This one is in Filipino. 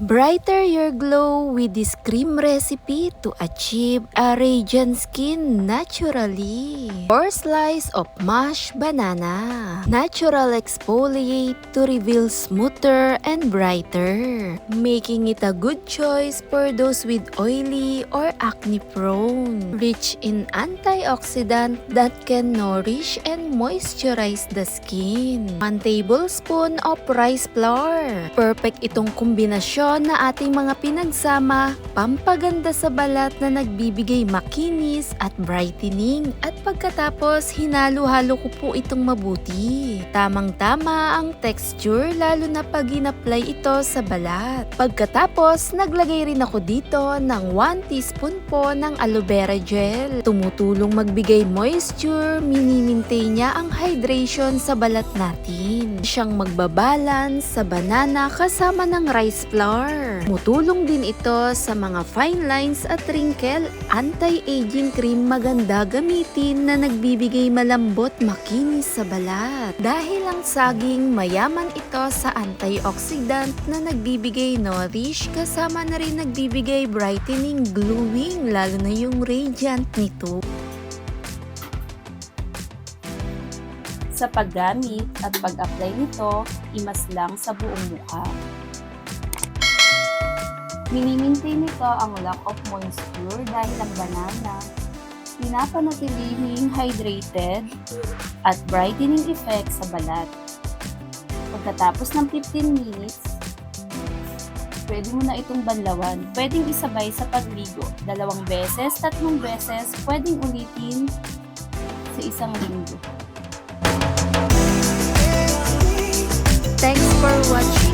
Brighter your glow with this cream recipe to achieve a radiant skin naturally. 4 slices of mashed banana. Natural exfoliate to reveal smoother and brighter, making it a good choice for those with oily or acne prone. Rich in antioxidant that can nourish and moisturize the skin. 1 tablespoon of rice flour. Perfect itong kombinasyon na ating mga pinagsama, pampaganda sa balat na nagbibigay makinis at brightening, at pagkatapos hinalo-halo ko po itong mabuti. Tamang-tama ang texture lalo na pag in-apply ito sa balat. Pagkatapos naglagay rin ako dito ng 1 teaspoon po ng aloe vera gel. Tumutulong magbigay moisture, mini-maintain niya ang hydration sa balat natin. Siyang magbabalance sa banana kasama ng rice flour. Tumutulong din ito sa mga fine lines at wrinkle. Anti-aging cream maganda gamitin na nagbibigay malambot makinis sa balat. Dahil ang saging mayaman ito sa antioxidant na nagbibigay nourish, kasama na rin nagbibigay brightening, glowing, lalo na yung radiant nito. Sa paggamit at pag-apply nito, imaslang sa buong mukha. Mini-maintain nito ang lack of moisture dahil ang banana pinapanatiling hydrated at brightening effect sa balat. Pagkatapos ng 15 minutes, pwede mo na itong banlawan. Pwedeng isabay sa pagligo, 2 beses, 3 beses, pwedeng ulitin sa isang linggo. Thanks for watching.